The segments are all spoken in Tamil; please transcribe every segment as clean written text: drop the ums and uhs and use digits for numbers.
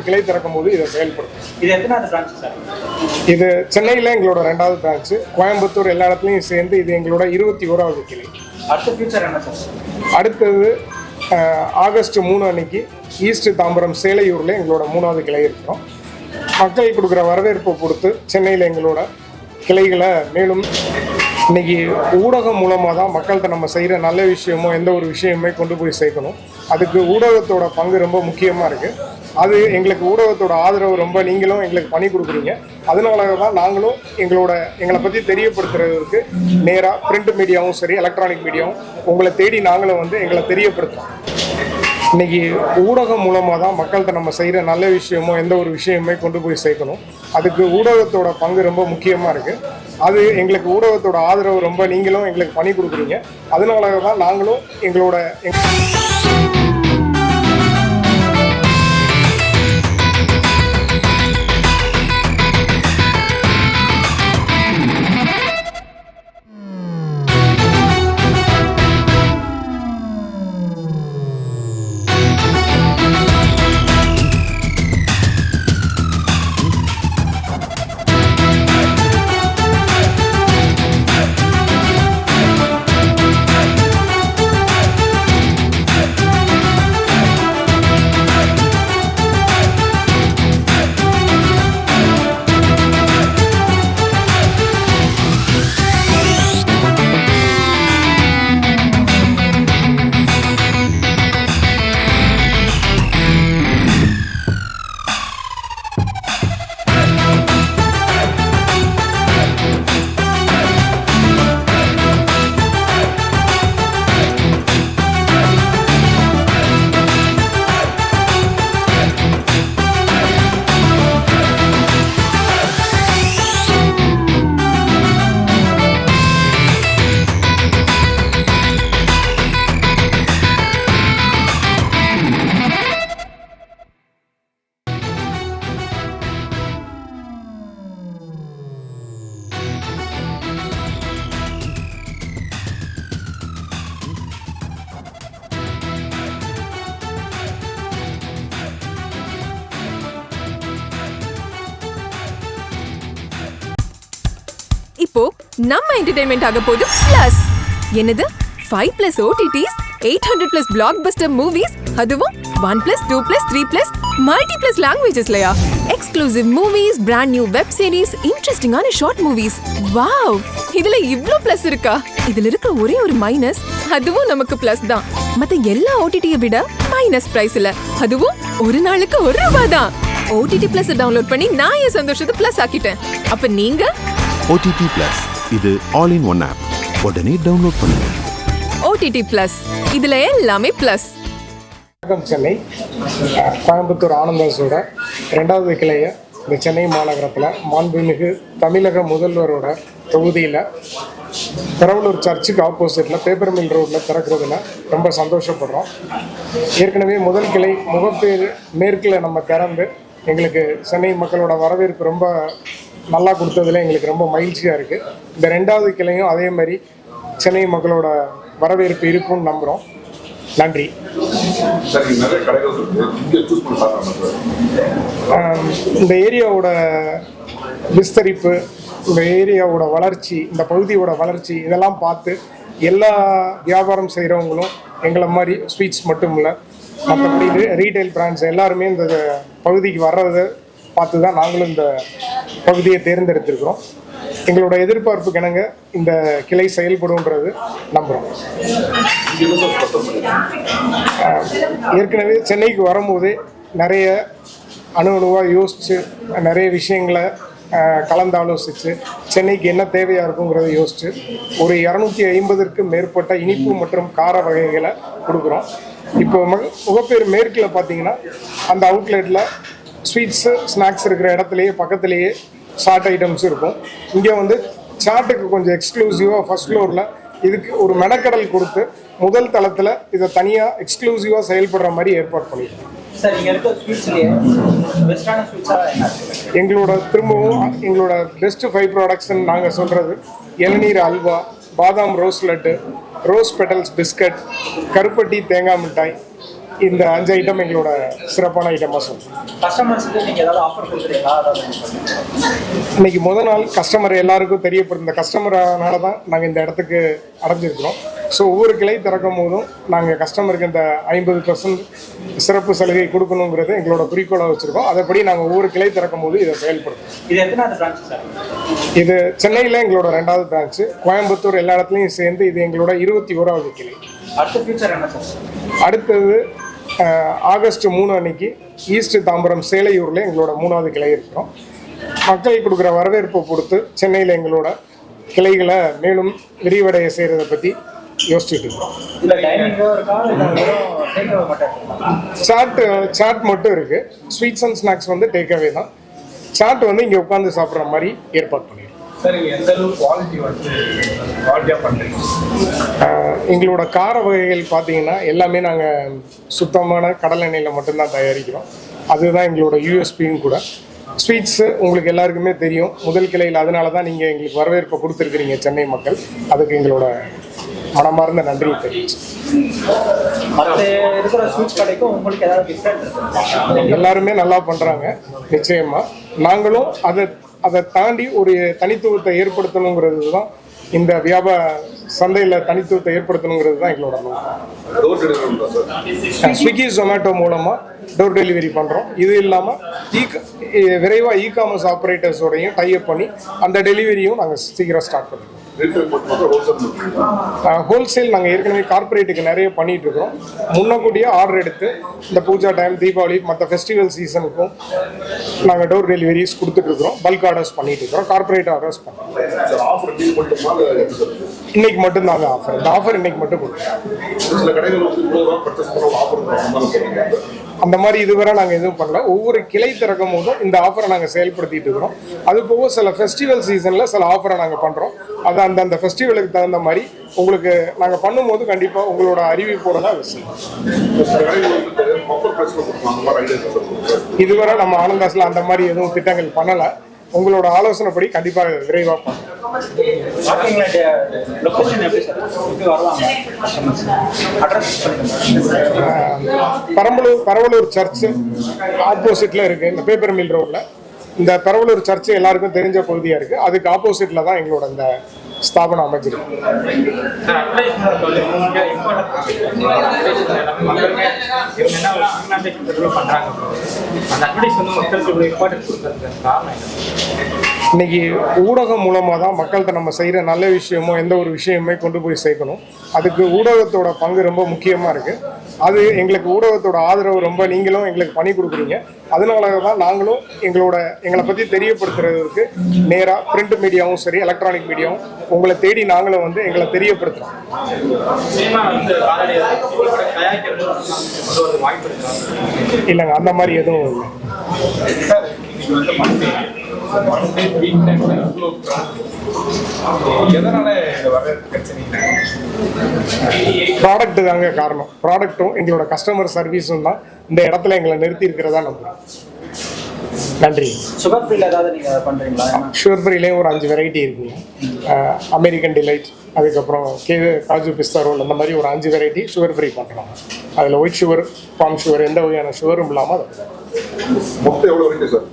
கிளை திறக்கும் போது இதை செயல்படுத்தும். இது எத்தனாவது பிரான்ச் சார்? இது சென்னையில் எங்களோட 2வது பிரான்ச்சு, கோயம்புத்தூர் எல்லா இடத்துலையும் சேர்ந்து இது எங்களோட 21வது கிளை. அடுத்த ஃபியூச்சர் என்ன சார்? அடுத்தது ஆகஸ்ட் 3 அன்னைக்கு ஈஸ்ட் தாம்பரம் சேலையூரில் எங்களோட 3வது கிளை இருக்கிறோம். மக்கள் கொடுக்குற வரவேற்பை பொறுத்து சென்னையில் எங்களோட கிளைகளை மேலும் இன்றைக்கி ஊடகம் மூலமாக தான் மக்கள்கிட்ட நம்ம செய்கிற நல்ல விஷயமோ எந்த ஒரு விஷயமே கொண்டு போய் சேர்க்கணும். அதுக்கு ஊடகத்தோட பங்கு ரொம்ப முக்கியமாக இருக்குது. அது எங்களுக்கு ஊடகத்தோட ஆதரவு ரொம்ப நீங்களும் எங்களுக்கு பண்ணி கொடுக்குறீங்க. அதனால தான் நாங்களும் எங்களை பற்றி தெரியப்படுத்துறதுக்கு நேராக பிரிண்ட் மீடியாவும் சரி எலக்ட்ரானிக் மீடியாவும் உங்களை தேடி நாங்களும் வந்து எங்களை தெரியப்படுத்துகிறோம். இன்றைக்கி ஊடகம் மூலமாக தான் மக்கள்கிட்ட நம்ம செய்கிற நல்ல விஷயமோ எந்த ஒரு விஷயமே கொண்டு போய் சேர்க்கணும். அதுக்கு ஊடகத்தோட பங்கு ரொம்ப முக்கியமாக இருக்குது. அது எங்களுக்கு ஊடகத்தோட ஆதரவு ரொம்ப நீங்களும் எங்களுக்கு பண்ணி கொடுக்குறீங்க. அதனால தான் நாங்களும் இப்போ நம்ம என்டர்டெயின்மெண்ட் ஆக போகுது பிளஸ். என்னது 5+ OTTs, 800+ பிளாக்பஸ்டர் மூவிஸ், அதுவும் 1+, 2+, 3+ மல்டி+ லாங்குவேஜஸ்லயா? Exclusive movies, brand new web series, இன்ட்ரெஸ்டிங்கான ஷார்ட் மூவிஸ். வாவ், இதுல இவ்ளோ பிளஸ் இருக்கா? இதுல இருக்க ஒரே ஒரு மைனஸ், அதுவும் நமக்கு பிளஸ் தான். மத்த எல்லா OTT-ய விட மைனஸ் பிரைஸ் இல்ல, அதுவும் ஒரு நாளுக்கு ₹1 தான். OTT Plus டவுன்லோட் பண்ணி நான் என் சந்தோஷத்தை பிளஸ் ஆக்கிட்டேன். அப்ப நீங்க OTT Plus இது ஆல் இன் ஒன் ஆப். உடனே டவுன்லோட் பண்ணுங்க. OTT Plus இதுல எல்லாமே பிளஸ். வணக்கம். சென்னை கோயம்புத்தூர் ஆனந்தாஸோட 2வது கிளையை இந்த சென்னை மாநகரத்தில் மாண்புமிகு தமிழக முதல்வரோட தொகுதியில் பெரவலூர் சர்ச்சுக்கு ஆப்போசிட்டில் பேப்பர் மில் ரோட்டில் திறக்கிறதுல ரொம்ப சந்தோஷப்படுறோம். ஏற்கனவே முதல் கிளை முகப்பேர் மேற்கில் நம்ம திறந்து எங்களுக்கு சென்னை மக்களோட வரவேற்பு ரொம்ப நல்லா கொடுத்ததில் எங்களுக்கு ரொம்ப மகிழ்ச்சியாக இருக்குது. இந்த 2வது கிளையும் அதே மாதிரி சென்னை மக்களோட வரவேற்பு இருக்கும்னு நம்புகிறோம். நன்றி. இந்த ஏரியாவோட விஸ்தரிப்பு, இந்த ஏரியாவோட வளர்ச்சி, இந்த பகுதியோட வளர்ச்சி இதெல்லாம் பார்த்து எல்லா வியாபாரம் செய்கிறவங்களும் எங்களை மாதிரி ஸ்வீட்ஸ் மட்டும் இல்லை, மற்றபடி ரீட்டைல் பிராண்ட்ஸ் எல்லாருமே இந்த பகுதிக்கு வர்றதை பார்த்து தான் நாங்களும் இந்த பகுதியை தேர்ந்தெடுத்திருக்கிறோம். எங்களோட எதிர்பார்ப்புக்கு இணங்க இந்த கிளை செயல்படும்ன்றது நம்புகிறோம். ஏற்கனவே சென்னைக்கு வரும்போதே நிறைய அணுவாக யோசித்து நிறைய விஷயங்களை கலந்தாலோசித்து சென்னைக்கு என்ன தேவையாக இருக்குங்கிறத யோசித்து ஒரு 250க்கும் மேற்பட்ட இனிப்பு மற்றும் கார வகைகளை கொடுக்குறோம். இப்போ முகப்பேர் மேற்கில் பார்த்தீங்கன்னா அந்த அவுட்லெட்டில் ஸ்வீட்ஸு ஸ்நாக்ஸ் இருக்கிற இடத்துலையே பக்கத்துலேயே சாட் ஐட்டம்ஸ் இருக்கும். இங்கே வந்து சாட்டுக்கு கொஞ்சம் எக்ஸ்க்ளூசிவாக ஃபர்ஸ்ட் ஃப்ளோரில் இதுக்கு ஒரு மெனக்கடல் கொடுத்து முதல் தளத்தில் இதை தனியாக எக்ஸ்க்ளூசிவாக செயல்படுற மாதிரி ஏற்பாடு பண்ணியிருக்கோம். எங்களோட திரும்பவும் எங்களோட பெஸ்ட் 5 ப்ராடக்ட்ஸ்ன்னு நாங்கள் சொல்கிறது இளநீர் அல்வா, பாதாம் rose laddu, rose petals biscuit, கருப்பட்டி தேங்காய் மிட்டாய், இந்த 5 ஐட்டம் எங்களோட சிறப்பான ஐட்டமாக சொல்லுவோம். கஸ்டமர்ஸ்க்கு நீங்கள் ஏதாவது ஆஃபர் கொடுக்குறீங்களா? இன்னைக்கு முதல் நாள் கஸ்டமர் எல்லாருக்கும் தெரியப்படுது. இந்த கஸ்டமரானால தான் நாங்கள் இந்த இடத்துக்கு அடைஞ்சிருக்கிறோம். ஸோ ஒவ்வொரு கிளை திறக்கும் போதும் நாங்கள் கஸ்டமருக்கு இந்த 50% சிறப்பு சலுகை கொடுக்கணுங்கிறது எங்களோட குறிக்கோளாக வச்சுருக்கோம். அதைப்படி நாங்கள் ஒவ்வொரு கிளை திறக்கும் போது இதை செயல்படுத்தும். இது எத்தனாவது பிரான்ச் சார்? இது சென்னையில் எங்களோட 2வது பிரான்ச்சு, கோயம்புத்தூர் எல்லா இடத்துலையும் சேர்ந்து இது எங்களோட 21வது கிளை. அடுத்த ஃபியூச்சர் என்ன சார்? அடுத்தது ஆகஸ்ட் 3 அன்னைக்கு ஈஸ்ட் தாம்பரம் சேலையூரில் எங்களோட 3வது கிளை இருக்கிறோம். மக்கள் கொடுக்குற வரவேற்பை பொறுத்து சென்னையில் எங்களோட கிளைகளை மேலும் விரிவடைய செய்கிறத பற்றி யோசிச்சுட்டு இருக்கோம். சாட் மட்டும் இருக்குது. ஸ்வீட்ஸ் அண்ட் ஸ்நாக்ஸ் வந்து டேக் அவே தான். சாட் வந்து இங்கே உட்காந்து சாப்பிட்ற மாதிரி ஏற்பாடு பண்ணியிருக்கோம். எங்களோட கார வகைகள் பார்த்தீங்கன்னா எல்லாமே நாங்கள் சுத்தமான கடல் எண்ணெயில் மட்டும்தான் தயாரிக்கிறோம். அதுதான் எங்களோட யூஎஸ்பியும் கூட. ஸ்வீட்ஸு உங்களுக்கு எல்லாருக்குமே தெரியும், முதல் கிளையில். அதனால தான் நீங்கள் எங்களுக்கு வரவேற்பை கொடுத்துருக்குறீங்க சென்னை மக்கள். அதுக்கு எங்களோட மனமார்ந்த நன்றியை தெரிவிச்சு. எல்லாருமே நல்லா பண்ணுறாங்க நிச்சயமாக. நாங்களும் அதை தாண்டி ஒரு தனித்துவத்தை ஏற்படுத்தணுங்கிறது தான், இந்த சந்தையில் தனித்துவத்தை ஏற்படுத்தணுங்கிறது தான் எங்களோட நோக்கம். ஸ்விக்கி ஜொமேட்டோ மூலமாக டோர் டெலிவரி பண்ணுறோம். இது இல்லாமல் விரைவாக இ-காமர்ஸ் ஆப்ரேட்டர்ஸோடையும் டைப் பண்ணி அந்த டெலிவரியும் நாங்கள் சீக்கிரம் ஸ்டார்ட் பண்ணுறோம். ஹோல்சேல் நாங்கள் ஏற்கனவே கார்பரேட்டுக்கு நிறைய பண்ணிட்டு இருக்கிறோம். முன்னக்கூட்டியே ஆர்டர் எடுத்து இந்த பூஜா டைம், தீபாவளி, மற்ற ஃபெஸ்டிவல் சீசனுக்கும் நாங்கள் டோர் டெலிவரிஸ் கொடுத்துட்டு இருக்கிறோம். பல்க் ஆர்டர்ஸ் பண்ணிட்டு இருக்கிறோம். கார்பரேட் ஆர்டர்ஸ் பண்ணுறோம். இன்னைக்கு மட்டும் தாங்க ஆஃபர். இந்த ஆஃபர் இன்னைக்கு மட்டும் கொடுக்குறோம். அந்த மாதிரி இதுவரை நாங்கள் எதுவும் பண்ணல. ஒவ்வொரு கிளை திறக்கும் போதும் இந்த ஆஃபரை நாங்கள் செயல்படுத்திட்டு இருக்கிறோம். அது போக சில ஃபெஸ்டிவல் சீசனில் சில ஆஃபரை நாங்கள் பண்ணுறோம். அதை அந்தந்த ஃபெஸ்டிவலுக்கு தகுந்த மாதிரி உங்களுக்கு நாங்கள் பண்ணும்போது கண்டிப்பாக உங்களோட அறிவிப்போடு தான் விஷயம். இதுவரை நம்ம ஆனந்தாஸில் அந்த மாதிரி எதுவும் திட்டங்கள் பண்ணலை. உங்களோட ஆலோசனைப்படி கண்டிப்பாக விரைவாக பண்ணுவோம். பரவலூர் சர்ச்சு ஆப்போசிட்ல இருக்கு. இந்த பேப்பர் மில் ரோட்ல இந்த பரவலூர் சர்ச்சு எல்லாருக்கும் தெரிஞ்ச பகுதியா இருக்கு. அதுக்கு ஆப்போசிட்ல தான் எங்களோட இந்த ஸ்தாபனம் அமைஞ்சிருக்கு. இன்னைக்கு ஊடகம் மூலமாக தான் மக்கள்கிட்ட நம்ம செய்கிற நல்ல விஷயமோ எந்த ஒரு விஷயமே கொண்டு போய் சேர்க்கணும். அதுக்கு ஊடகத்தோட பங்கு ரொம்ப முக்கியமாக இருக்குது. அது எங்களுக்கு ஊடகத்தோட ஆதரவு ரொம்ப நீங்களும் எங்களுக்கு பண்ணி கொடுக்குறீங்க. அதனால தான் நாங்களும் எங்களை பற்றி தெரியப்படுத்துறதுக்கு நேராக பிரிண்ட் மீடியாவும் சரி, எலக்ட்ரானிக் மீடியாவும் உங்களை தேடி நாங்களும் வந்து எங்களை தெரியப்படுத்துகிறோம். இல்லைங்க, அந்த மாதிரி எதுவும் இல்லை. ப்ராடக்ட் தாங்க காரணம். ப்ராடக்ட்டும் எங்களோட கஸ்டமர் சர்வீஸும் தான் இந்த இடத்துல எங்களை நிறுத்தி இருக்கிறதா நம்புறோம். நன்றி. சுகர் ஃப்ரீல ஏதாவது நீங்க பண்றீங்களா? சுகர் ஃப்ரீலேயும் ஒரு 5 வெரைட்டி இருக்குங்க. அமெரிக்கன் டிலைட், அதுக்கப்புறம் காஜு பிஸ்தா ரோல், அந்த மாதிரி ஒரு 5 வெரைட்டி சுகர் ஃப்ரீ பண்ணுறோம். அதில் ஒயிட் சுகர், பாம் சுகர், எந்த வகையான சுகரும் இல்லாமல் மொத்தம் எவ்வளோ வெரைட்டி சார்?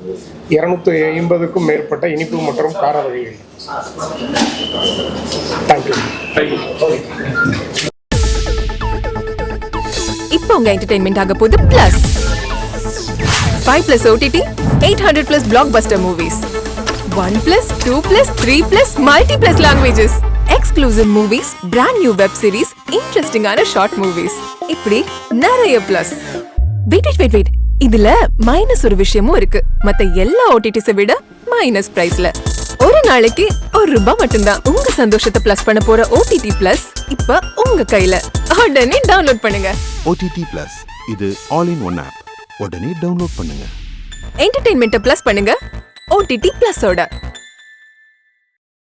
250க்கும் மேற்பட்ட இனிப்பு மற்றும் கார வகைகள். தேங்க்யூ. இப்போ உங்க என்டர்டெயின்மெண்ட் ஆக போகுது plus 5+ OTT, 800+ blockbuster movies, 1+, 2+, 3+, multi+ languages, exclusive movies, brand new web series, interesting ஆன short movies, இப்படி நிறைய பிளஸ். வெயிட் இதுல மைனஸ் ஒரு விஷயமும் இருக்கு. மத்த எல்லா OTTs விட மைனஸ் பிரைஸ்ல ஒரு நாளைக்கு ₹1 மட்டும்தான். உங்க சந்தோஷத்தை பிளஸ் பண்ண போற OTT பிளஸ் இப்ப உங்க கையில. உடனே டவுன்லோட் பண்ணுங்க. OTT பிளஸ், இது ஆல் இன் ஒன் ஆப். உடனே டவுன்லோட் பண்ணுங்க. என்டர்டெயின்மெண்ட்டை பிளஸ் பண்ணுங்க OTT பிளஸோட.